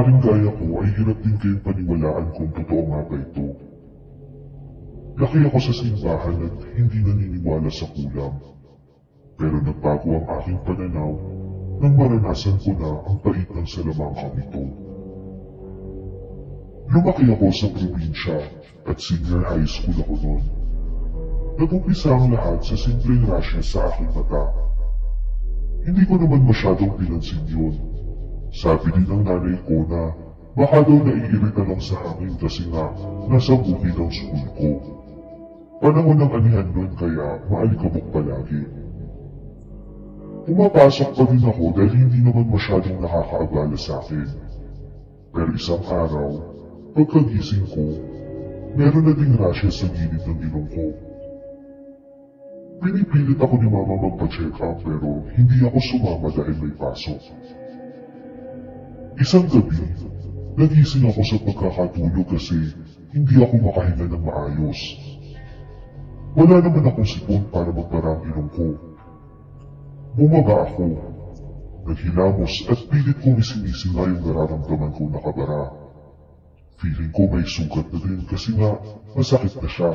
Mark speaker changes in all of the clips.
Speaker 1: maaaring gaya ko ay hirap din kayong paniwalaan kung totoo nga ba ito. Laki ako sa simbahan at hindi naniniwala sa kulam. Pero nagbago ang aking pananaw nang maranasan ko na ang pait ng salamangkang ito. Lumaki ako sa probinsya at senior high school ako noon. Nag-umpisa ang lahat sa simpleng rashes sa aking mata. Hindi ko naman masyadong pinansin yun. Sabi din ng nanay ko na baka daw naiirita lang sa hangin kasi nga nasa bukid ang school ko. Panahon ng anihan nun kaya maalikabok palagi. Pumapasok pa din ako dahil hindi naman masyadong nakakaabala sa akin. Pero isang araw, pagkagising ko, meron na ding rashes sa gilid ng ilong ko. Pinipilit ako ni mama magpa-check up pero hindi ako sumama dahil may pasok. Isang gabi, nagising ako sa pagkakatulog kasi hindi ako makahinga ng maayos. Wala naman akong sipon para magpara ang ilong ko. Bumaba ako, naghilamos at pilit kong isinisinga yung nararamdaman ko nakabara. Feeling ko may sugat na din kasi nga masakit na siya.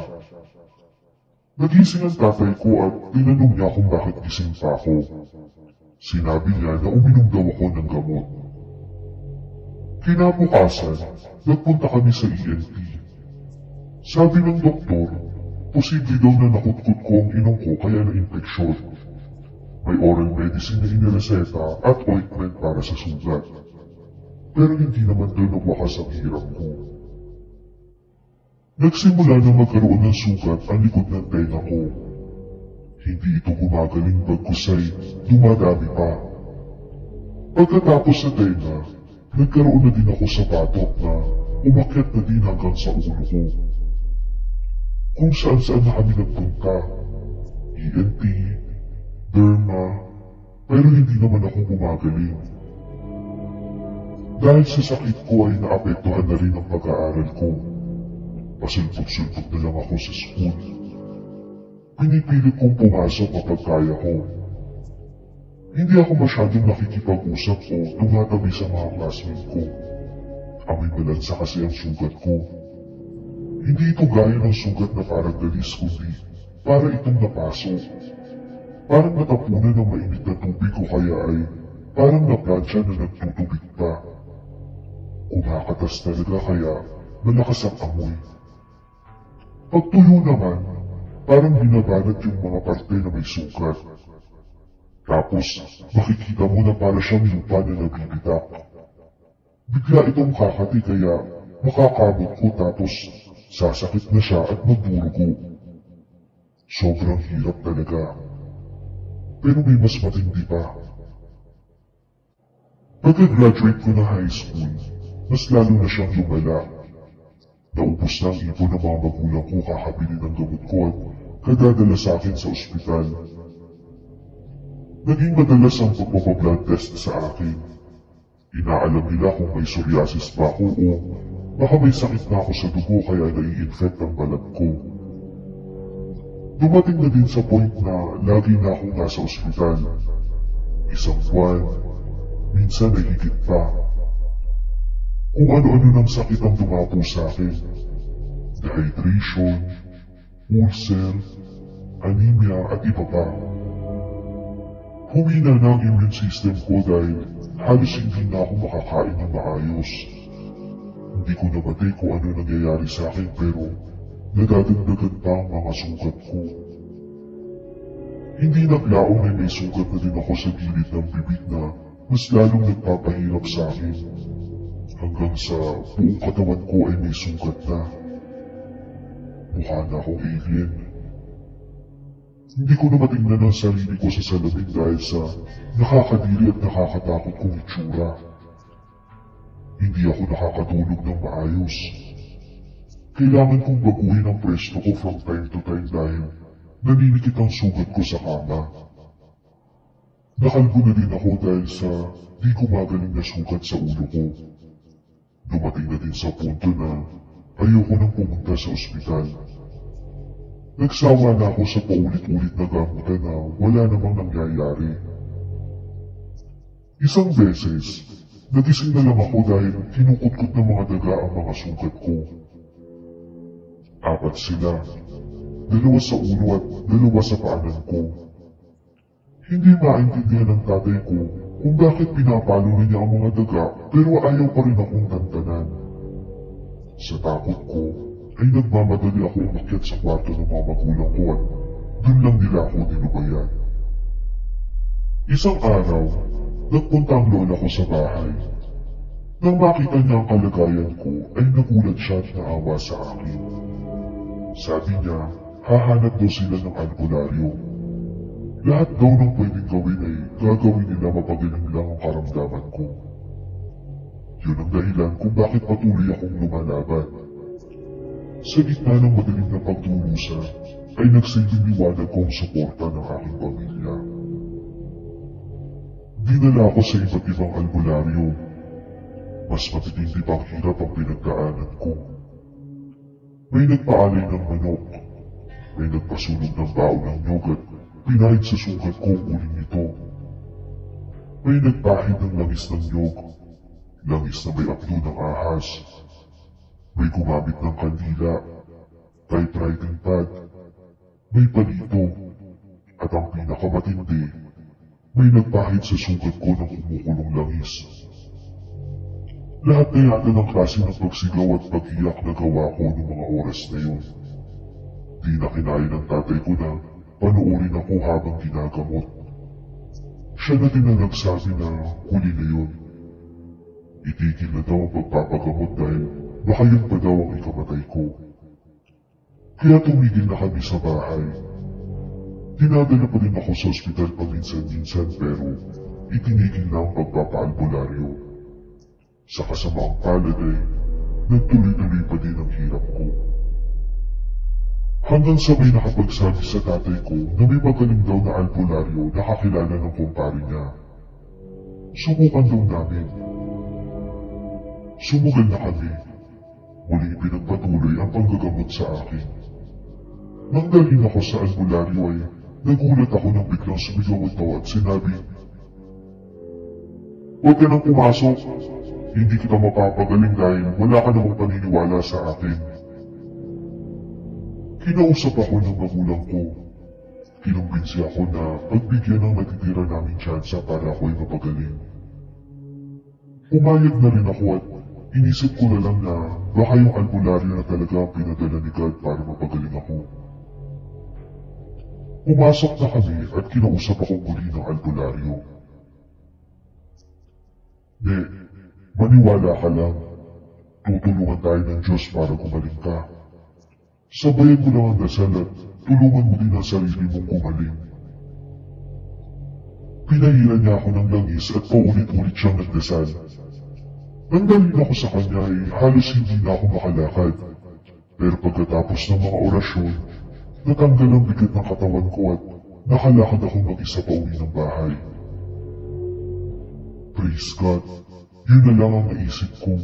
Speaker 1: Nagising ang tatay ko at tinanong niya kung bakit gising pa ako. Sinabi niya na uminom daw ako ng gamot. Kinabukasan, nagpunta kami sa ENT. Sabi ng doktor, posible daw na nakutkot ko ang ilong ko kaya na-infeksyon. May oral medicine na inireseta at ointment para sa sugat. Pero hindi naman daw nagwakas ang hirap ko. Nagsimula na magkaroon ng sugat ang likod ng tenga ko. Hindi ito gumagaling bagkus ay dumadami pa. Pagkatapos sa tenga, nagkaroon na din ako sa batok na umakyat na din hanggang sa ulo ko. Kung saan-saan na kami nagpunta, ENT, derma, pero hindi naman ako gumagaling. Dahil sa sakit ko ay naapektuhan na rin ang pag-aaral ko. Pasulpot-sulpot na lang ako sa school. Pinipilit kong pumasok kapag kaya ko. Hindi ako masyadong nakikipag-usap o tumatabi sa mga classmate ko. Amoy balansa kasi ang sugat ko. Hindi ito gaya ng sugat na parang galis kundi para itong napasok. Parang natapunan ng mainit na tubig ko kaya ay parang naplansya na nagtutubig pa. Kumakatas talaga kaya malakas ang amoy. Pagtuyo naman, parang binabanat yung mga parte na may sugat. Tapos, makikita mo na para siyang lupa na nabibitak. Bigla itong kakati kaya makakamot ko tapos sasakit na siya at magdurugo. Sobrang hirap talaga. Pero may mas matindi pa. Pagka-graduate ko na high school, mas lalo na siyang lumala. Naubos na ang ipon ng mga magulang ko kakabili ng gamot ko at kadadala sa akin sa ospital. Naging madalas ang pagpapablood test sa akin. Inaalam nila kung may psoriasis ba ako o baka may sakit na ako sa dugo kaya nai-infect ang balat ko. Dumating na din sa point na lagi na akong nasa ospital. Isang buwan, minsan ay higit pa. Kung ano-ano ng sakit ang dumapo sa akin. Dehydration, ulcer, anemia at iba pa. Humina na ang immune system ko dahil halos hindi na ako makakain ng maayos. Hindi ko namatay kung ano nangyayari sa akin pero nadadagdagan pa ang mga sugat ko. Hindi naglaong na may sugat na din ako sa gilid ng bibig na mas lalong nagpapahirap sa akin. Hanggang sa buong katawan ko ay may sugat na. Mukha na akong alien. Hindi ko na matingnan ang sarili ko sa salamin dahil sa nakakadiri at nakakatakot kong itsura. Hindi ako nakakatulog ng maayos. Kailangan kong baguhin ang pwesto ko from time to time dahil naninikit ang sugat ko sa kama. Nakalbo na din ako dahil sa di gumagaling na sugat sa ulo ko. Dumating na din sa punto na ayoko nang pumunta sa ospital. Nagsawa na ako sa paulit-ulit na gamutan na wala namang nangyayari. Isang beses, Nagising na lang ako dahil kinukutkot ng mga daga ang mga sugat ko. 4 sila. 2 sa ulo at 2 sa paanan ko. Hindi maintindihan ng tatay ko kung bakit pinapalo na niya ang mga daga pero ayaw pa rin akong tantanan. Sa takot ko ay nagmamadali ako umakyat sa kwarto ng mga magulang ko at doon lang nila ako nilubayan. Isang araw, nagpunta ang lola ko sa bahay. Nang makita niya ang kalagayan ko ay nagulat siya at naawa sa akin. Sabi niya, hahanap daw sila ng albularyo. Lahat daw ng pwedeng gawin ay gagawin nila mapagaling lang ang karamdaman ko. Yun ang dahilan kung bakit patuloy akong lumalaban. Sa gitna ng madilim na pagdurusa ay nagsilbing liwanag ko ang suporta ng aking pamilya. Dinala ako sa iba't ibang albularyo. Mas matitindi pang hirap ang pinagdaanan ko. May nagpaalay ng manok. May nagpasulog ng baon ng nyog at pinahid sa sugat ko ang uling nito. May nagpahid ng langis ng nyog. Langis na may apdo ng ahas. May gumamit ng kandila. Typewriting pad. May palito. At ang pinakamatindi, may nagpahid sa sugat ko ng kumukulong langis. Lahat na yata ng klase ng pagsigaw at pag-iyak na gawa ko noong mga oras na yun. Di na kinaya ng tatay ko na panoorin ako habang ginagamot. Siya na din ang nagsabi na huli na yun. Itigil na daw ang pagpapagamot dahil baka yun pa daw ang ikamatay ko. Kaya tumigil na kami sa bahay. Dinadala pa rin ako sa ospital paminsan-minsan pero itinigil na ang pagpapaalbularyo. Sa kasamaang palad ay nagtuloy-tuloy pa din ang hirap ko. Hanggang sa may nakapagsabi sa tatay ko na may magaling daw na albularyo na kakilala ng kumpare niya. Subukan daw namin. Sumugal na kami. Muling pinagpatuloy ang panggagamot sa akin. Nang dalhin ako sa albularyo ay nagulat ako nang biglang sumigaw ito at sinabi, "Huwag ka nang pumasok. Hindi kita mapapagaling dahil wala ka namang paniniwala sa akin." Kinausap ako ng magulang ko. Kinumbinsi ako na pagbigyan ng natitira naming tsansa para ako'y mapagaling. Pumayag na rin ako at inisip ko na lang na baka yung albularyo na talaga ang pinadala ni God para mapagaling ako. Pumasok na kami at kinausap ako muli ng albularyo. "Ne, maniwala ka lang. Tutulungan tayo ng Diyos para gumaling ka. Sabayan mo lang ang dasal at tulungan mo din ang sarili mong gumaling." Pinahiran niya ako ng langis at paulit-ulit siyang nagdasal. Nang dalhin ako sa kanya ay halos hindi na ako makalakad. Pero pagkatapos ng mga orasyon, natanggal ang bigat ng katawan ko at nakalakad ako mag-isa pa uwi ng bahay. Praise God, yun na lang ang naisip ko.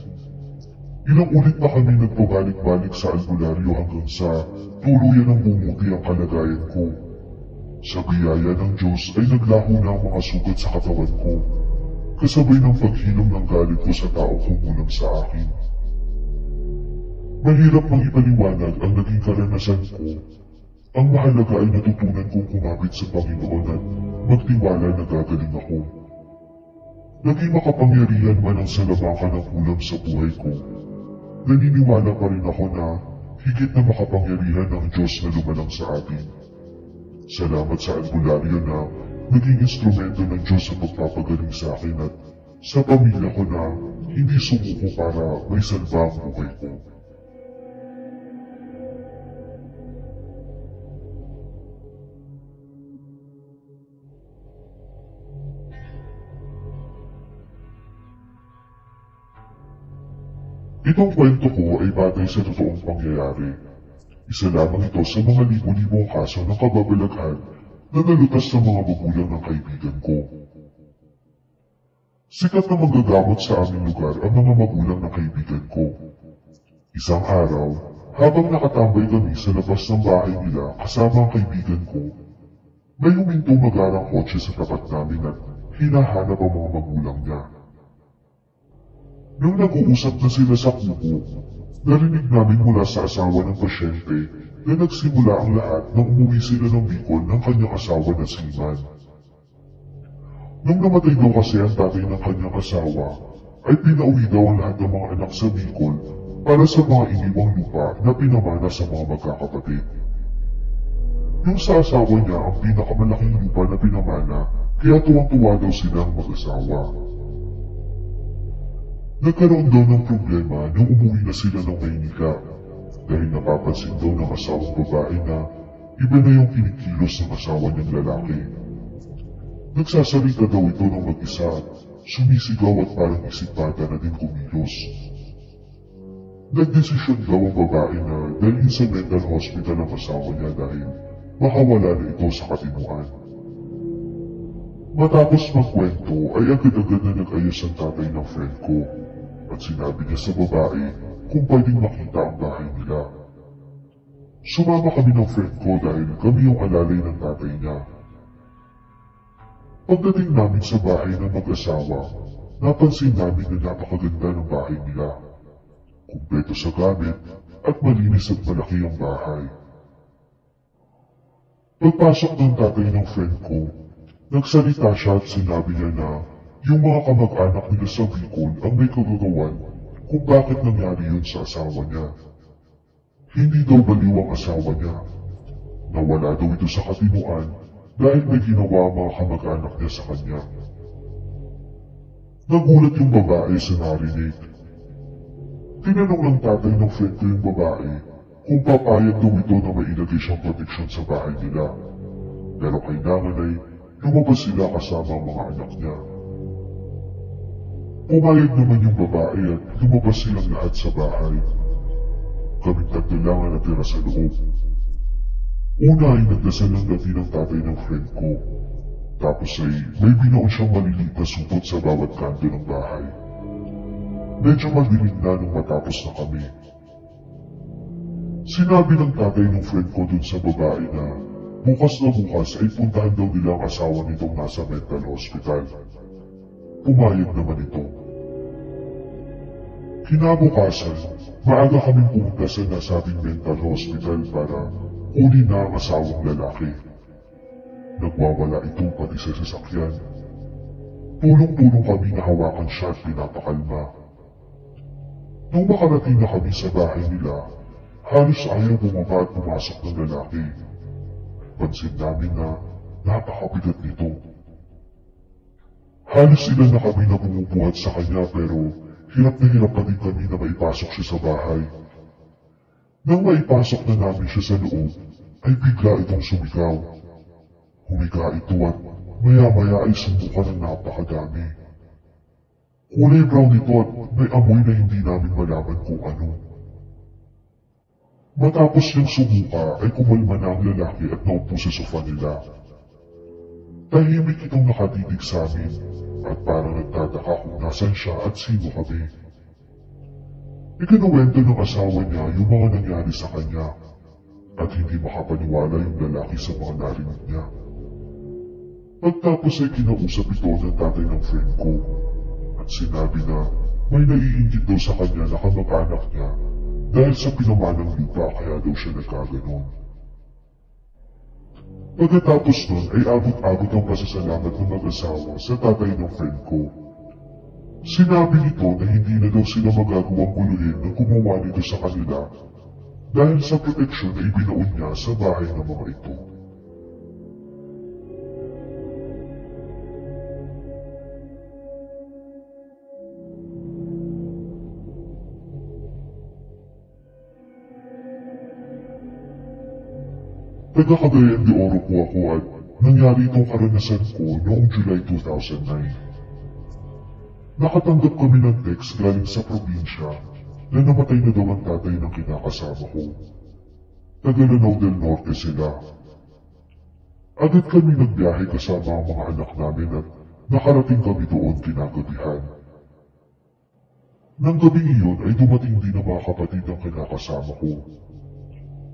Speaker 1: Ilang ulit pa kami nagpabalik-balik sa albularyo hanggang sa tuluyan ng bumuti ang kalagayan ko. Sa biyaya ng Diyos ay naglaho na ang mga sugat sa katawan ko, kasabay ng paghilom ng galit ko sa tao kumulang sa akin. Mahirap mang ipaliwanag ang naging karanasan ko. Ang mahalaga ay natutunan kong kumapit sa Panginoon at magtiwala na gagaling ako. Naging makapangyarihan man ang salamanca ng ulam sa buhay ko. Naniniwala pa rin ako na higit na makapangyarihan ng Diyos na lumalang sa atin. Salamat sa albularyo na naging instrumento ng Diyos sa pagpapagaling sa akin at sa pamilya ko na hindi sumuko para may salba ang buhay ko. Itong kwento ko ay batay sa totoong pangyayari. Isa lamang ito sa mga libo-libong kaso ng kababalaghan na nalutas sa mga magulang ng kaibigan ko. Sikat na manggagamot sa aming lugar ang mga magulang ng kaibigan ko. Isang araw, habang nakatambay kami sa labas ng bahay nila kasama ang kaibigan ko, may humintong magarang kotse sa tapat namin at hinahanap ang mga magulang niya. Nung nag-uusap na sila sa kubo, narinig namin mula sa asawa ng pasyente na nagsimula ang lahat nang umuwi sila ng Bicol ng kanyang asawa na si Man. Nung namatay daw kasi ang tatay ng kanyang asawa, ay pinauwi daw ang lahat ng mga anak sa Bicol para sa mga iniwang lupa na pinamana sa mga magkakapatid. Yung sa asawa niya ang pinakamalaking lupa na pinamana, kaya tuwang-tuwa daw silang mag-asawa. Nagkaroon daw ng problema nung umuwi na sila ng Maynila dahil napapansin daw ng asawang babae na iba na yung kinikilos ng asawa niyang lalaki. Nagsasalita daw ito ng mag-isa at sumisigaw at parang isipata na din kumilos. Nagdesisyon daw ang babae na dalhin sa mental hospital ang asawa niya dahil makawala na ito sa katinuan. Matapos magkwento ay agad-agad na nag-ayos ang tatay ng friend ko at sinabi niya sa babae kung pwedeng makita ang bahay nila. Sumama kami ng friend ko dahil kami yung alalay ng tatay niya. Pagdating namin sa bahay ng mag-asawa, napansin namin na napakaganda ng bahay nila. Kumpleto sa gamit at malinis at malaki ang bahay. Pagpasok ng tatay ng friend ko, nagsalita siya at sinabi niya na yung mga kamag-anak nila sa Bicol ang may kagagawan kung bakit nangyari yun sa asawa niya. Hindi daw baliw ang asawa niya. Nawala daw ito sa katinuan dahil may ginawa ang mga kamag-anak niya sa kanya. Nagulat yung babae sa narinig. Tinanong ng tatay ng friend ko yung babae kung papayag daw ito na may ilagay siyang proteksyon sa bahay nila. Pero kailangan ay lumabas sila kasama ang mga anak niya. Pumayag naman yung babae at lumabas silang lahat sa bahay. Kaming tatlo lang ang natira sa loob. Una ay nagdasal ng gabi ng tatay ng friend ko. Tapos ay may binoon siyang maliliit na supot sa bawat kanto ng bahay. Medyo madilim na nung matapos na kami. Sinabi ng tatay ng friend ko dun sa babae na bukas na bukas ay puntahan daw nila ang asawa nitong nasa mental hospital. Pumayag naman ito. Kinabukasan, maaga kaming pumunta sa nasabing mental hospital para kunin na ang asawang lalaki. Nagwawala ito pati sa sasakyan. Tulong-tulong kami na hawakan siya at pinapakalma. Nung makarating na kami sa bahay nila, halos ayaw bumaba at pumasok ng lalaki. Pansin namin na napakabigat nito. Halos sila na kami na bumubuhat sa kanya pero hirap na hirap pa din kami na maipasok siya sa bahay. Nang maipasok na namin siya sa loob, ay bigla itong sumigaw. Humiga ito at maya-maya ay sumbukan ng napakadami. Kulay brown ito at may amoy na hindi namin malaman kung ano. Matapos niyang sumuka ay kumalma na ang lalaki at naupo sa sofa nila. Tahimik itong nakatitig sa amin at parang nagtataka kung nasan siya at sino kami. Ikinuwento ng asawa niya yung mga nangyari sa kanya at hindi makapaniwala yung lalaki sa mga narinig niya. Pagtapos ay kinausap ito ng tatay ng friend ko at sinabi na may naiingit daw sa kanya na kamag-anak niya dahil sa pinamanang lupa kaya daw siya nagkaganon. Pagkatapos nun ay abot-abot ang pasasalamat ng mag-asawa sa tatay ng friend ko. Sinabi nito na hindi na daw sila magagawang guluhin ng gumawa nito sa kanila dahil sa proteksyon na ibinuon niya sa bahay ng mga ito. Taga Cagayan de Oro po ako at nangyari itong karanasan ko noong July 2009. Nakatanggap kami ng text galing sa probinsya na namatay na daw ang tatay ng kinakasama ko. Taga Lanao del Norte sila. Agad kami nagbiyahe kasama ang mga anak namin at nakarating kami doon kinagabihan. Nang gabing iyon ay dumating din ang mga kapatid ng kinakasama ko.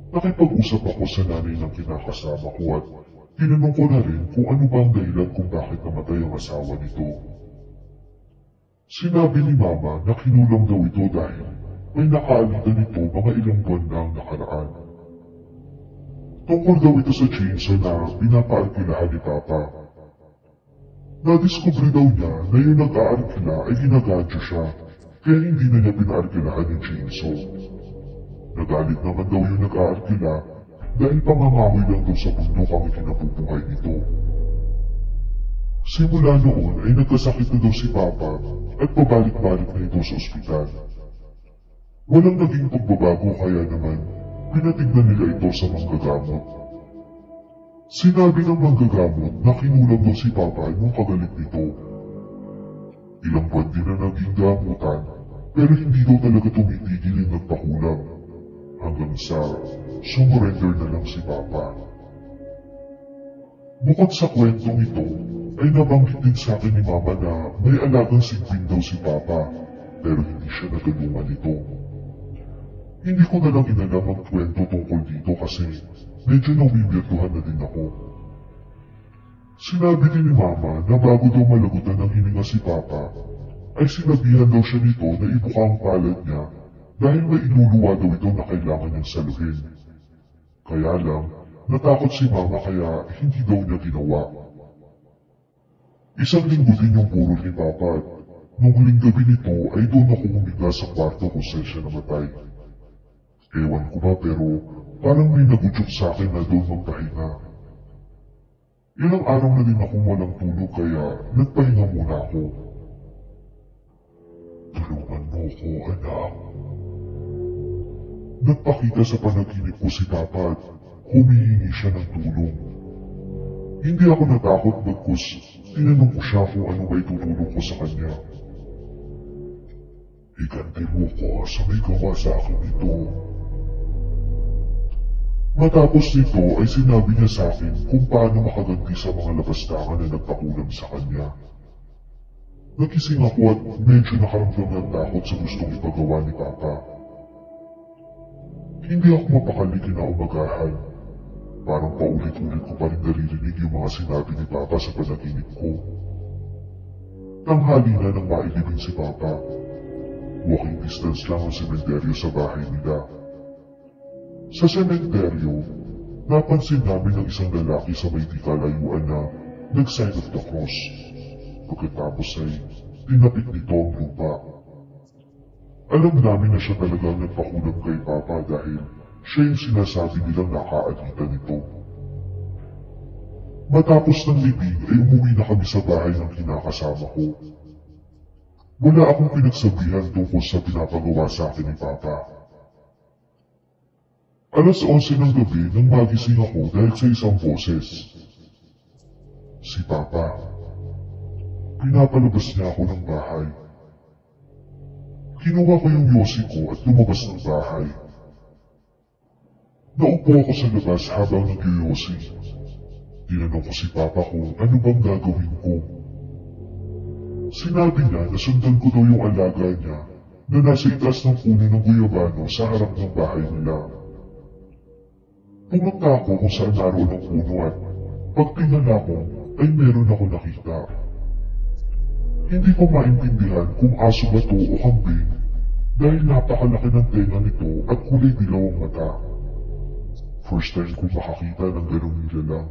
Speaker 1: Nakipag-usap ako sa nanay ng kinakasama ko at tinanong ko na rin kung ano ba ang dahilan kung bakit namatay ang asawa nito. Sinabi ni Mama na kinulang daw ito dahil may nakaalitan nito mga ilang buwan na ang nakaraan. Tungkol daw ito sa chainsaw na pinapaalkilahan ni Papa. Nadiskubre daw niya na yung nag-aarkila ay ginagadyo siya, kaya hindi na niya pinaalkilahan yung chainsaw. Nagalit naman daw yung nag-aarkila dahil pangangamoy lang daw sa bundok ang ikinabubuhay nito. Simula noon ay nagkasakit na daw si Papa at pabalik-balik na ito sa ospital. Walang naging pagbabago kaya naman pinatignan nila ito sa manggagamot. Sinabi ng manggagamot na kinulang daw si Papa nung kagalit nito. Ilang buwan din na naging gamutan pero hindi daw talaga tumitigil yung nagpakulang. Hanggang sa sumurrender na lang si Papa. Bukod sa kwentong ito, ay nabanggit din sa akin ni Mama na may alagang sigbin daw si Papa, pero hindi siya natulungan nito. Hindi ko na lang inalam ang kwento tungkol dito kasi medyo nawiwirtuhan na din ako. Sinabi din ni Mama na bago daw malagutan ng hininga si Papa, ay sinabihan daw siya nito na ibuka ang palad niya dahil may iluluwa daw ito na kailangan niyang saluhin. Kaya lang, natakot si Mama kaya hindi daw niya ginawa. Isang linggo din yung puro ni Papa at nung huling gabi nito ay doon ako humiga sa kwarto kung saan siya namatay. Ewan ko ba pero parang may nagudyok sa akin na doon magpahinga. Ilang araw na din akong walang tulog kaya nagpahinga muna ako. Tulungan mo ko, anak. Nagpakita sa panaginip ko si Papa at humihingi siya ng tulong. Hindi ako natakot bagkus tinanong ko siya kung ano ba itutulong ko sa kanya. Iganti mo ko sa may gawa sa akin ito. Matapos nito ay sinabi niya sa akin kung paano makaganti sa mga labastangan na nagpakulam sa kanya. Nagising ako at medyo nakaramdam ng takot sa gustong ipagawa ni Papa. Hindi ako mapakali kinaumagahan. Parang paulit-ulit ko pa rin naririnig yung mga sinabi ni Papa sa panaginip ko. Tanghali na nang mailibing si Papa. Walking distance lang ang sementeryo sa bahay nila. Sa sementeryo, napansin namin ang isang lalaki sa may di kalayuan na nag-sign of the cross. Pagkatapos ay tinapik nito ang lupa. Alam namin na siya talagang nagpakulam kay Papa dahil siya yung sinasabi nilang nakaalitan nito. Matapos ng libing ay umuwi na kami sa bahay ng kinakasama ko. Wala akong pinagsabihan tungkol sa pinapagawa sa akin ni Papa. Alas 11 ng gabi nang magising ako dahil sa isang boses. Si Papa. Pinapalabas niya ako ng bahay. Kinuha ko yung yosi ko at lumabas ng bahay. Naupo ako sa labas habang nagyoyosi. Tinanong ko si Papa kung ano bang gagawin ko. Sinabi niya na sundan ko daw yung alaga niya na nasa itaas ng puno ng guyabano sa harap ng bahay nila. Pumunta ako kung saan naroon ang puno at pagtingala ko ay meron ako nakita. Hindi ko maintindihan kung aso ba to o kambing dahil napakalaki ng tenga nito at kulay dilaw ang mata. First time ko makakita ng ganong nilalang.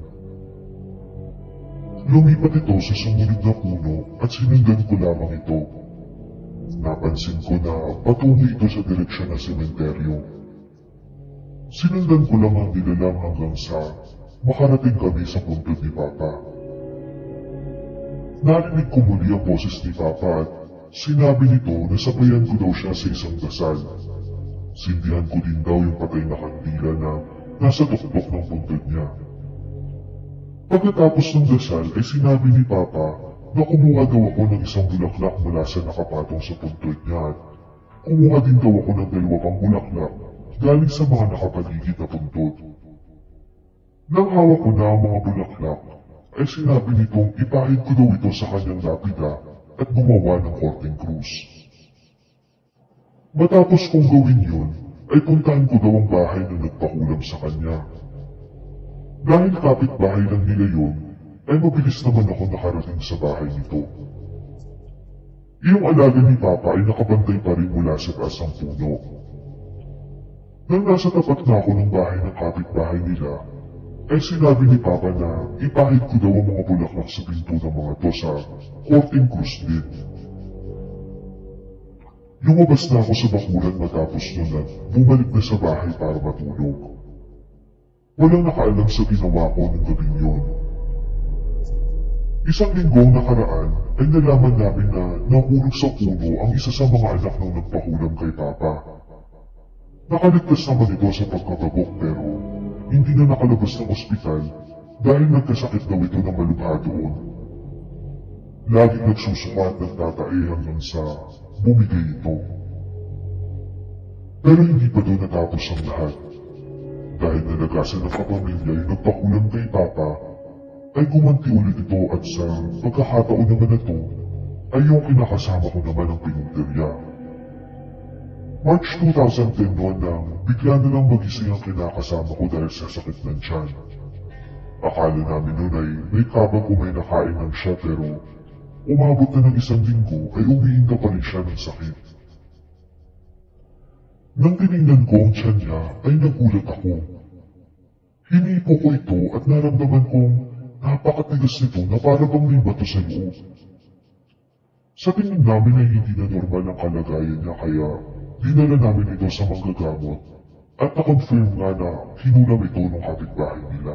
Speaker 1: Lumipat ito sa sumunod na puno at sinundan ko lamang ito. Napansin ko na patungo ito sa direksyon ng sementeryo. Sinundan ko lang ang nilalang hanggang sa makarating kami sa puntod ni Papa. Narinig ko muli ang boses ni Papa at sinabi nito na sabayan ko daw siya sa isang dasal. Sindihan ko din daw yung patay na kandila na nasa tuktok ng puntod niya. Pagkatapos ng dasal ay sinabi ni Papa na kumuha daw ako ng isang bulaklak mula sa nakapatong sa puntod niya at kumuha din daw ako ng 2 pang bulaklak galing sa mga nakapaligid na puntod. Nang hawak ko na ang mga bulaklak, ay sinabi nitong ipahid ko daw ito sa kanyang lapida at gumawa ng korteng krus. Matapos kong gawin yun, ay puntahan ko daw ang bahay na nagpakulam sa kanya. Dahil kapit-bahay lang nila yun, ay mabilis naman ako nakarating sa bahay nito. Iyong alaga ni Papa ay nakabantay pa rin mula sa taas ng puno. Nang nasa tapat na ako ng bahay ng kapitbahay nila, ay sinabi ni Papa na ipahid ko daw ang mga bulaklak sa pinto ng mga to sa Korting Cruz din. Lumabas na ako sa bakuran matapos nun at bumalik na sa bahay para matulog. Walang nakaalam sa ginawa ko ng gabing yun. Isang linggong nakaraan ay nalaman namin na nahulog sa puno ang isa sa mga anak ng nagpakulam kay Papa. Nakaligtas naman ito sa pagkabagok pero hindi na nakalabas ng ospital dahil nagkasakit daw ito ng malubha doon. Laging nagsusuka at nagtatae hanggang sa bumigay ito. Pero hindi pa doon natapos ang lahat. Dahil nalagasan ng kapamilya yung nagpakulam kay Papa, ay gumanti ulit ito at sa pagkakataon naman na ito, ay yung kinakasama ko naman ang pinunterya. March 2010 noon nang bigla na lang magising ang kinakasama ko dahil sa sakit ng tiyan. Akala namin noon ay may kabang kung may nakain ng siya pero umabot na ng isang linggo ay umiinda pa rin siya ng sakit. Nang tinignan ko ang tiyan niya ay nagulat ako. Hinipo ko ito at naramdaman kong napakatigas nito na para bang limbato sa loob. Sa tingin namin ay hindi na normal ang kalagayan niya kaya dinala namin ito sa manggagamot at na-confirm nga na hinulam ito ng kapitbahay nila.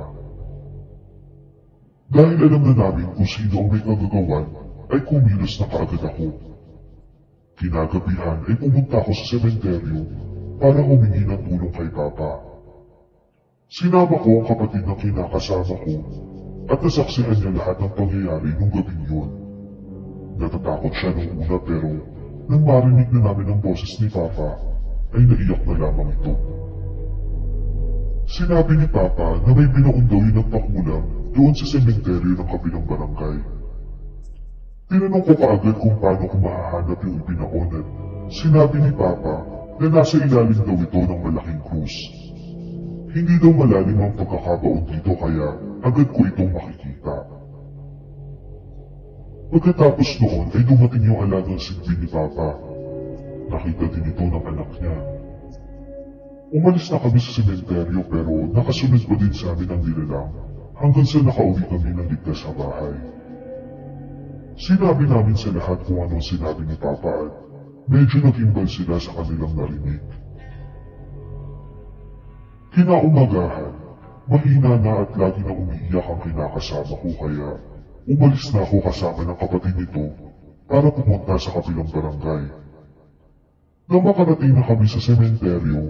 Speaker 1: Dahil alam na namin kung sino ang may kagagawan ay kumilos na kaagad ako. Kinagabihan ay pumunta ako sa sementeryo para humingi ng tulong kay Papa. Sinama ko ang kapatid ng kinakasama ko at nasaksihan niya lahat ng pangyayari nung gabing yun. Natatakot siya nung una pero nang marinig na namin ang boses ni Papa ay naiyak na lamang ito. Sinabi ni Papa na may binaon daw yung nagpakulam doon sa sementeryo ng kabilang barangay. Tinanong ko kaagad kung paano ko mahahanap yung ibinaon at sinabi ni Papa na nasa ilalim daw ito ng malaking krus. Hindi daw malalim ang pagkakabaon dito kaya agad ko itong makikita. Pagkatapos noon ay dumating yung alagang silbi ni Papa. Nakita din ito ng anak niya. Umalis na kami sa sementeryo pero nakasunod pa din sa amin ang nilalang hanggang sa nakauwi kami ng ligtas sa bahay. Sinabi namin sa lahat kung anong sinabi ni Papa at medyo nagimbal sila sa kanilang narinig. Kinaumagahan, mahina na at lagi na umiiyak ang kinakasama ko kaya umalis na ako kasama ng kapatid nito para pumunta sa kabilang barangay. Nang makarating na kami sa sementeryo,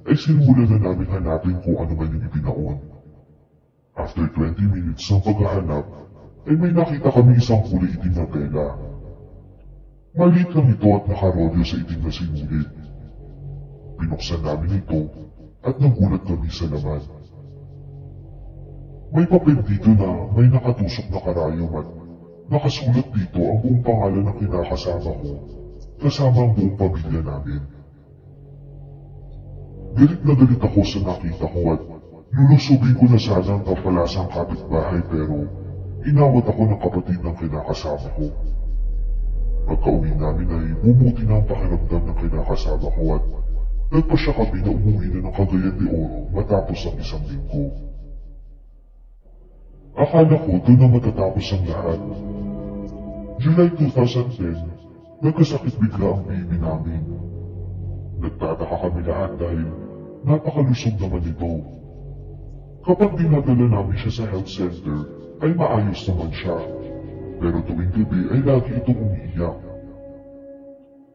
Speaker 1: ay simulan na namin hanapin kung ano man yung ibinaon. After 20 minutes ng paghahanap, ay may nakita kami isang kulay itim na tela. Maliit lang ito at nakarolyo sa itim na sinulit. Binuksan namin ito at nagulat kami sa laman. May papel dito na may nakatusok na karayom at nakasulat dito ang buong pangalan ng kinakasama ko kasama ang buong pamilya namin. Galit na galit ako sa nakita ko at lulusubin ko na sana ang kapalasang kapitbahay pero inawat ako ng kapatid ng kinakasama ko. Pagka-uwi namin ay bumuti na ang pakiramdam ng kinakasama ko at nagpasya kami na umuwi na ng Cagayan de Oro matapos ang isang linggo. Akala ko doon na matatapos ang lahat. July 2010, nagkasakit bigla ang baby namin. Nagtataka kami lahat dahil napakalusog naman ito. Kapag dinadala namin siya sa health center, ay maayos naman siya. Pero tuwing gabi ay lagi itong umiiyak.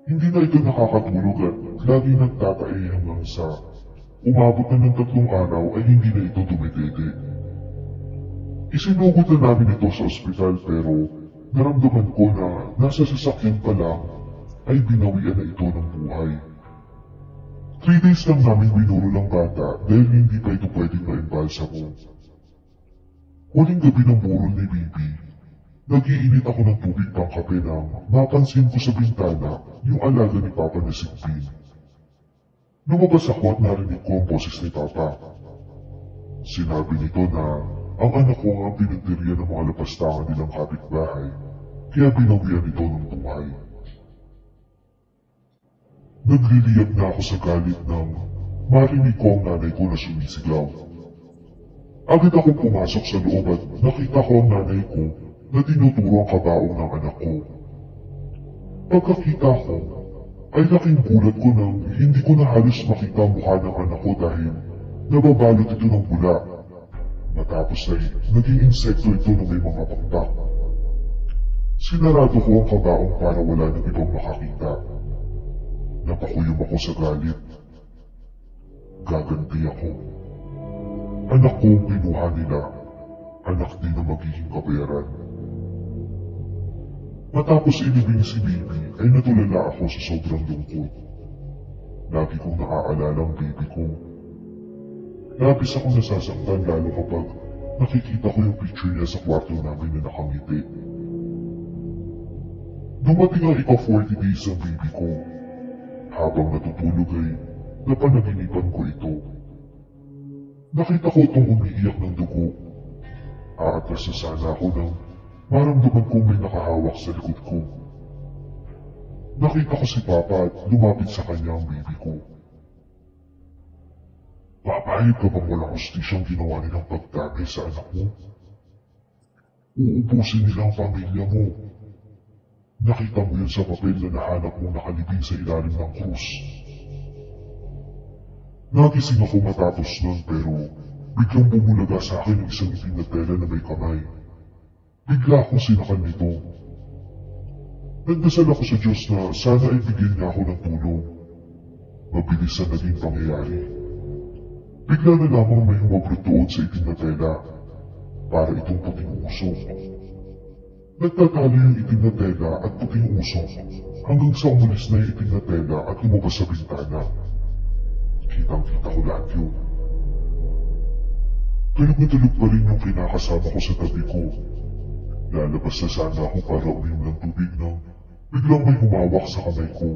Speaker 1: Hindi na ito nakakatulog at lagi nagtatae hanggang sa umabot na ng 3 araw ay hindi na ito dumidede. Isinugod na namin ito sa ospital pero naramdaman ko na nasa sasakyan pa lang ay binawian na ito ng buhay. 3 days lang namin binuro ng bata dahil hindi pa ito pwedeng maimbalsa mo. Huling gabi ng burol ni Bibi, nag-iinit ako ng tubig pang kape nang mapansin ko sa bintana yung alaga ni Papa na si Pin. Lumabas ako at narinig ko ang boses ni Papa. Sinabi nito na ang anak ko ang pinagdiriyan ng mga lapastangan nilang kapitbahay, kaya binawian ito ng buhay. Nagliliyab na ako sa galit nang marinig ko ang nanay ko na sumisigaw. Agad akong pumasok sa loob at nakita ko ang nanay ko na tinuturo ang kabaong ng anak ko. Pagkakita ko, ay laking gulat ko nang hindi ko na halos makita ang mukha ng anak ko dahil nababalot ito ng bula. Matapos ay naging insekto ito na may mga pakpak. Sinarado ko ang kabaong para wala nang ibang makakita. Napakuyom ako sa galit. Gaganti ako. Anak ko ang kinuha nila. Anak din na magiging kabayaran. Matapos ilibing si Bibi ay natulala ako sa sobrang lungkot. Lagi kong naaalala ang baby ko. Labis ako nasasaktan lalo kapag nakikita ko yung picture niya sa kwarto namin na nakangiti. Dumating ang ika-40 days ang baby ko. Habang natutulog ay napanaginipan ko ito. Nakita ko itong umiiyak ng dugo. Aatras na sana ako nang maramdaman kong may nakahawak sa likod ko. Nakita ko si Papa at lumapit sa kanya ang baby ko. Papayag ka bang walang hustisyang ginawa nilang pagtagay sa anak mo? Uubusin nila ang pamilya mo. Nakita mo yun sa papel na nahanap mong nakalibing sa ilalim ng krus. Nagising ako matapos nun pero biglang bumulaga sa akin ang isang itim na tela na may kamay. Bigla akong sinakal nito. Nagdasal ako sa Diyos na sana ay bigyan niya ako ng tulong. Mabilis na naging pangyayari. Bigla na lamang may humabrot doon sa itim na tela para itong puting usok. Nagtatalo yung itim na tela at puting usok hanggang sa umalis na yung itim na tela at lumabas sa bintana. Kitang-kita ko lahat yun. Tulog na tulog pa rin yung kinakasama ko sa tabi ko. Lalabas na sana ako para uminom ng tubig nang biglang may humawak sa kamay ko.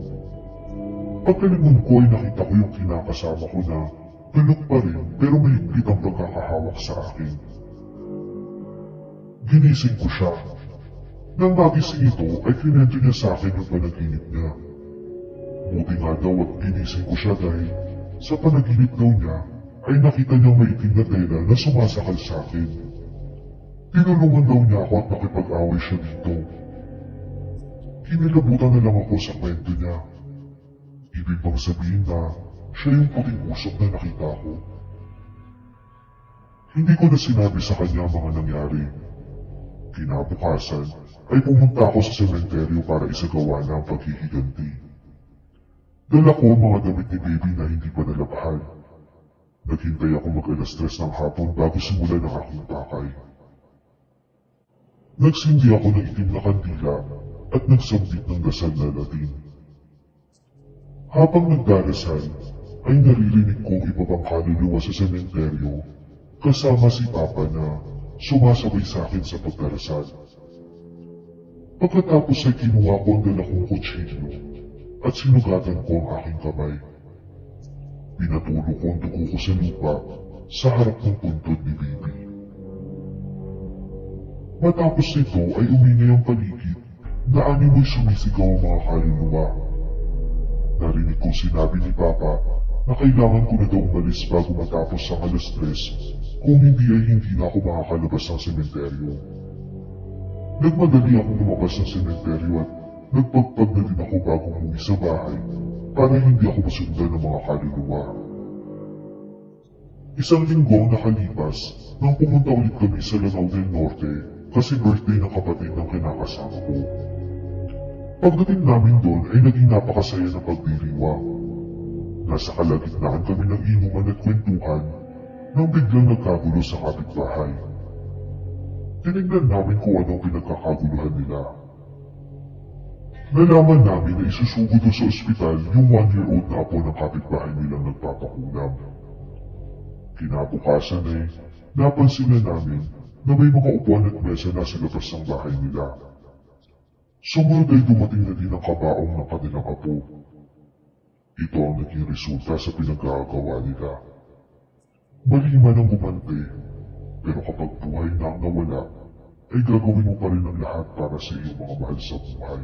Speaker 1: Pagkalingon ko ay nakita ko yung kinakasama ko na tulog pa rin pero may higpit ang pagkakahawak sa akin. Ginising ko siya. Nang magising ito ay kinento niya sa akin yung panaginip niya. Buti nga daw at ginising ko siya dahil sa panaginip daw niya ay nakita niyang may itim na tela na sumasakal sa akin. Tinulungan daw niya ako at nakipag-away siya dito. Kinilabutan na lang ako sa kwento niya. Ibig bang sabihin na siya yung puting usok na nakita ko. Hindi ko na sinabi sa kanya ang mga nangyari. Kinabukasan ay pumunta ako sa sementeryo para isagawa na ang paghihiganti. Dala ko ang mga damit ni baby na hindi pa nalabahan. Naghintay ako mag-alas 3 ng hapon bago simulan ang aking pakay. Nagsindi ako ng itim na kandila at nagsambit ng dasal na Latin. Habang nagdarasal, ay naririnig kong iba pang kaluluwa sa sementeryo kasama si Papa na sumasabay sa akin sa pagdarasal. Pagkatapos ay kinuha ko ang dala kong kutsilyo at sinugatan ko ang aking kamay. Pinatulo ko ang dugo ko sa lupa sa harap ng puntod ni Bibi. Matapos nito ay umingay ang paligid na animoy sumisigaw ang mga kaluluwa. Narinig kong sinabi ni Papa na kailangan ko na daw umalis bago matapos ang alas 3 kung hindi ay hindi na ako makakalabas ng sementeryo. Nagmadali akong lumabas ng sementeryo at nagpagpag na din ako bago umuwi sa bahay para hindi ako masundan ng mga kaluluwa. Isang linggo ang nakalipas nang pumunta ulit kami sa Lanao del Norte kasi birthday ng kapatid ng kinakasama ko. Pagdating namin doon ay naging napakasaya na pagdiriwang. Nasa kalagitnaan kami ng inuman at kwentuhan nang biglang nagkagulo sa kapitbahay. Tinignan namin kung anong pinagkakaguluhan nila. Nalaman namin na isusugod sa ospital yung 1-year-old na apo ng kapitbahay nilang nagpapakulam. Kinabukasan ay napansin na namin na may mga upuan at mesa na sa labas ng bahay nila. Sumunod ay dumating na din ang kabaong ng kanilang apo. Ito ang naging resulta sa pinagkakagawa nila. Mali man ang gumante, pero kapag buhay na ang nawala, ay gagawin mo pa rin ang lahat para sa iyong mga mahal sa buhay.